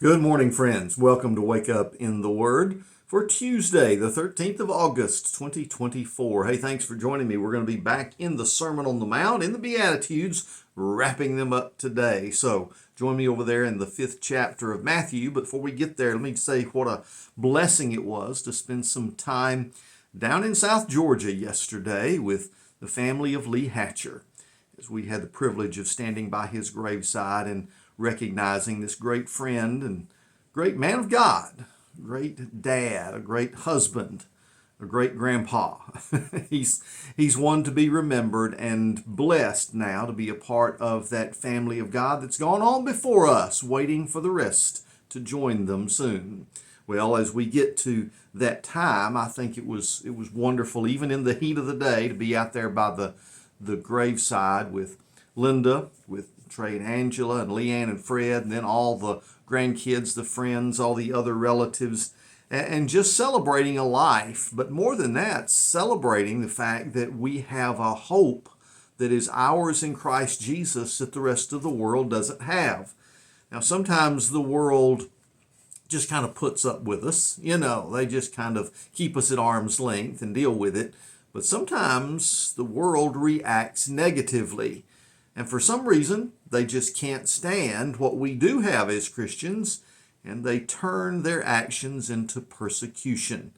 Good morning, friends. Welcome to Wake Up in the Word for Tuesday, the 13th of August, 2024. Hey, thanks for joining me. We're going to be back in the Sermon on the Mount, in the Beatitudes, wrapping them up today. So join me over there in the 5th chapter of Matthew. But before we get there, let me say what a blessing it was to spend some time down in South Georgia yesterday with the family of Lee Hatcher, as we had the privilege of standing by his graveside and recognizing this great friend and great man of God, great dad, a great husband, a great grandpa. he's one to be remembered and blessed now to be a part of that family of God that's gone on before us, waiting for the rest to join them soon. Well, as we get to that time, I think it was wonderful, even in the heat of the day, to be out there by the graveside with Linda, with Trey and Angela and Leanne and Fred, and then all the grandkids, the friends, all the other relatives, and just celebrating a life. But more than that, celebrating the fact that we have a hope that is ours in Christ Jesus that the rest of the world doesn't have. Now, sometimes the world just kind of puts up with us. They just kind of keep us at arm's length and deal with it. But sometimes the world reacts negatively. And for some reason, they just can't stand what we do have as Christians, and they turn their actions into persecution.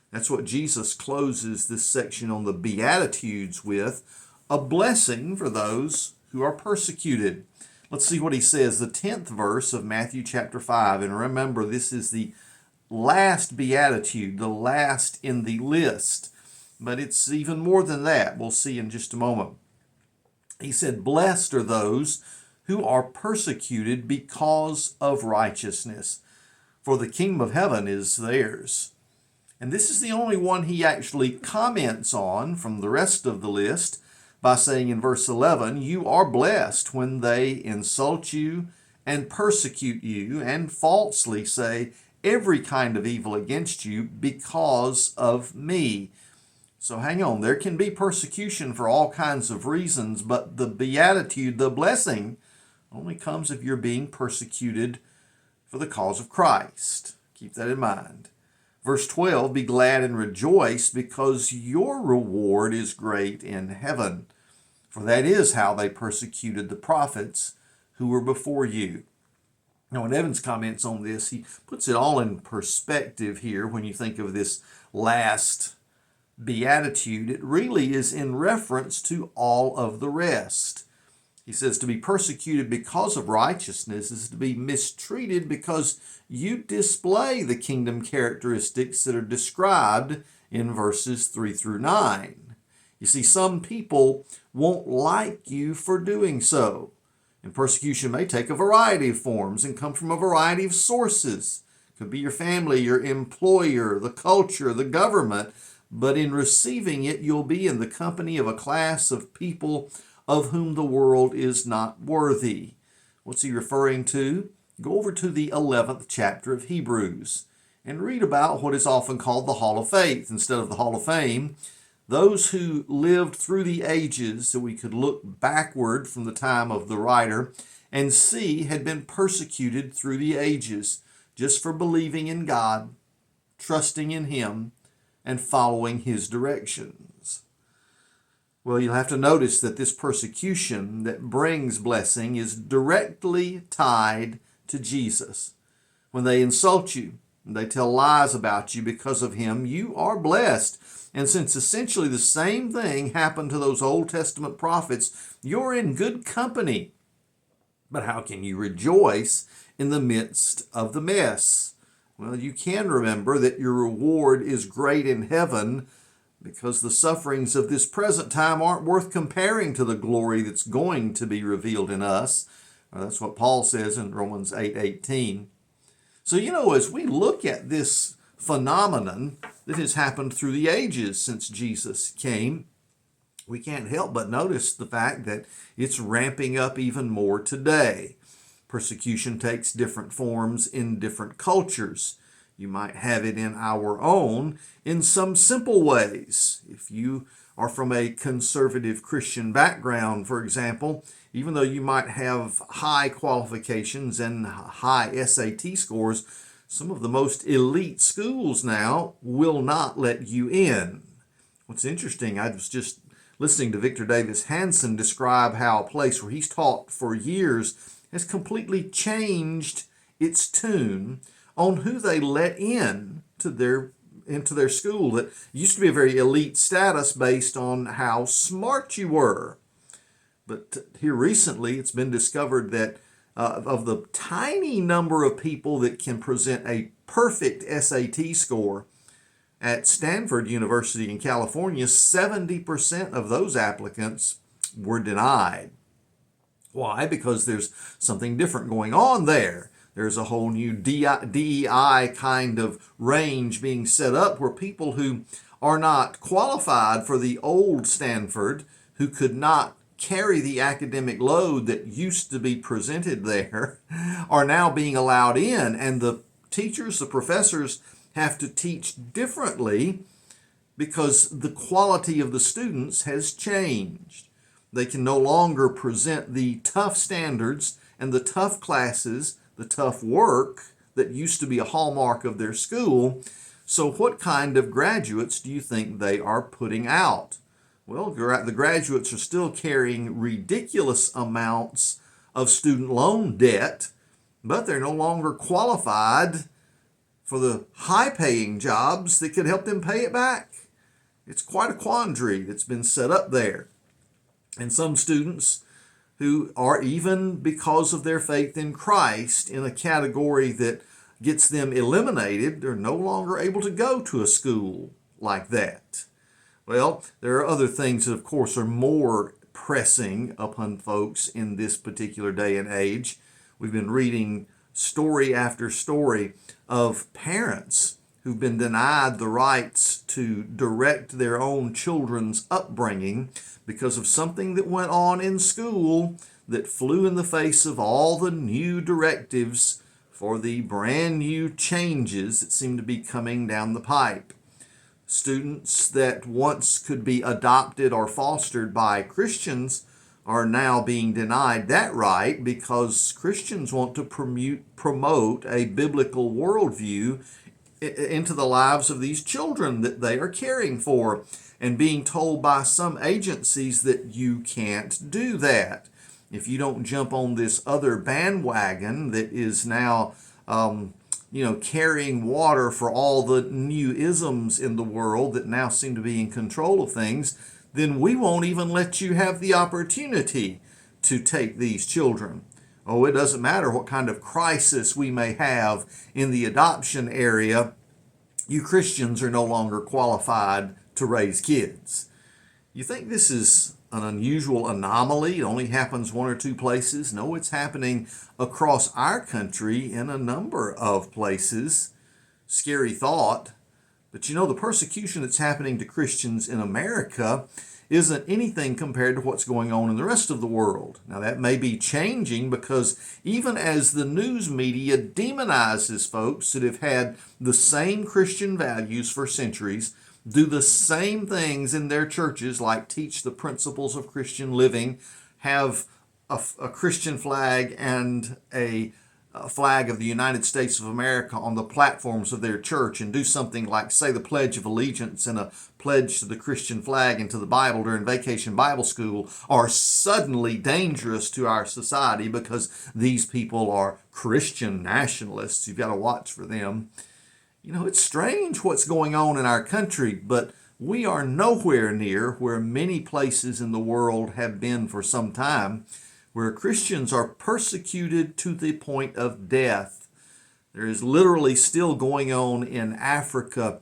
That's what Jesus closes this section on the Beatitudes with, a blessing for those who are persecuted. Let's see what he says, the 10th verse of Matthew chapter 5. And remember, this is the last Beatitude, the last in the list. But it's even more than that. We'll see in just a moment. He said, "Blessed are those who are persecuted because of righteousness, for the kingdom of heaven is theirs." And this is the only one he actually comments on from the rest of the list by saying in verse 11, "You are blessed when they insult you and persecute you and falsely say every kind of evil against you because of me." So hang on, there can be persecution for all kinds of reasons, but the beatitude, the blessing, only comes if you're being persecuted for the cause of Christ. Keep that in mind. Verse 12, "Be glad and rejoice, because your reward is great in heaven. For that is how they persecuted the prophets who were before you." Now, when Evans comments on this, he puts it all in perspective here when you think of this last beatitude. It really is in reference to all of the rest. He says to be persecuted because of righteousness is to be mistreated because you display the kingdom characteristics that are described in verses 3 through 9. You see, some people won't like you for doing so. And persecution may take a variety of forms and come from a variety of sources. It could be your family, your employer, the culture, the government. But in receiving it, you'll be in the company of a class of people of whom the world is not worthy. What's he referring to? Go over to the 11th chapter of Hebrews and read about what is often called the Hall of Faith instead of the Hall of Fame. Those who lived through the ages, so we could look backward from the time of the writer and see had been persecuted through the ages just for believing in God, trusting in Him, and following His directions. Well, you'll have to notice that this persecution that brings blessing is directly tied to Jesus. When they insult you and they tell lies about you because of Him, you are blessed. And since essentially the same thing happened to those Old Testament prophets, you're in good company. But how can you rejoice in the midst of the mess? Well, you can remember that your reward is great in heaven because the sufferings of this present time aren't worth comparing to the glory that's going to be revealed in us. That's what Paul says in Romans 8:18. So, as we look at this phenomenon that has happened through the ages since Jesus came, we can't help but notice the fact that it's ramping up even more today. Persecution takes different forms in different cultures. You might have it in our own in some simple ways. If you are from a conservative Christian background, for example, even though you might have high qualifications and high SAT scores, some of the most elite schools now will not let you in. What's interesting, I was just listening to Victor Davis Hanson describe how a place where he's taught for years has completely changed its tune on who they let in to into their school. That used to be a very elite status based on how smart you were. But here recently, it's been discovered that of the tiny number of people that can present a perfect SAT score at Stanford University in California, 70% of those applicants were denied. Why? Because there's something different going on there. There's a whole new DEI kind of range being set up where people who are not qualified for the old Stanford, who could not carry the academic load that used to be presented there, are now being allowed in. And the teachers, the professors, have to teach differently because the quality of the students has changed. They can no longer present the tough standards and the tough classes, the tough work that used to be a hallmark of their school. So what kind of graduates do you think they are putting out? Well, the graduates are still carrying ridiculous amounts of student loan debt, but they're no longer qualified for the high-paying jobs that could help them pay it back. It's quite a quandary that's been set up there. And some students who are, even because of their faith in Christ, in a category that gets them eliminated, they're no longer able to go to a school like that. Well, there are other things that, of course, are more pressing upon folks in this particular day and age. We've been reading story after story of parents who've been denied the rights to direct their own children's upbringing because of something that went on in school that flew in the face of all the new directives for the brand new changes that seem to be coming down the pipe. Students that once could be adopted or fostered by Christians are now being denied that right because Christians want to promote a biblical worldview into the lives of these children that they are caring for, and being told by some agencies that you can't do that. If you don't jump on this other bandwagon that is now carrying water for all the new isms in the world that now seem to be in control of things, then we won't even let you have the opportunity to take these children. Oh, it doesn't matter what kind of crisis we may have in the adoption area. You Christians are no longer qualified to raise kids. You think this is an unusual anomaly? It only happens one or two places? No, it's happening across our country in a number of places. Scary thought. But the persecution that's happening to Christians in America isn't anything compared to what's going on in the rest of the world. Now, that may be changing because even as the news media demonizes folks that have had the same Christian values for centuries, do the same things in their churches, like teach the principles of Christian living, have a Christian flag and a flag of the United States of America on the platforms of their church, and do something like say the Pledge of Allegiance and a pledge to the Christian flag and to the Bible during Vacation Bible School, are suddenly dangerous to our society because these people are Christian nationalists. You've got to watch for them. It's strange what's going on in our country, but we are nowhere near where many places in the world have been for some time, where Christians are persecuted to the point of death. There is literally still going on in Africa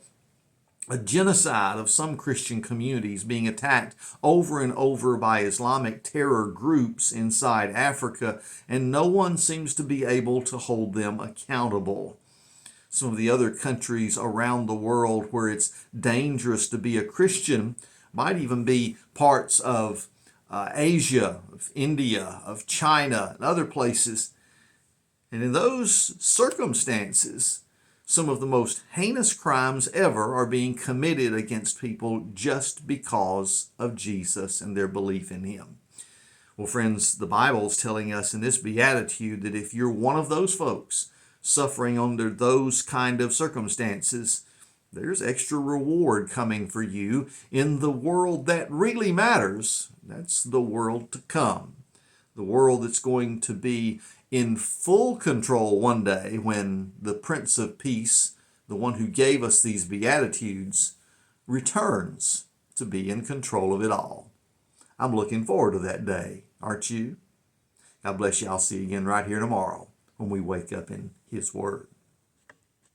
a genocide of some Christian communities being attacked over and over by Islamic terror groups inside Africa, and no one seems to be able to hold them accountable. Some of the other countries around the world where it's dangerous to be a Christian might even be parts of Asia, of India, of China, and other places. And in those circumstances, some of the most heinous crimes ever are being committed against people just because of Jesus and their belief in him. Well, friends, the Bible's telling us in this beatitude that if you're one of those folks suffering under those kind of circumstances, there's extra reward coming for you in the world that really matters. That's the world to come. The world that's going to be in full control one day when the Prince of Peace, the one who gave us these Beatitudes, returns to be in control of it all. I'm looking forward to that day, aren't you? God bless you. I'll see you again right here tomorrow when we wake up in His Word.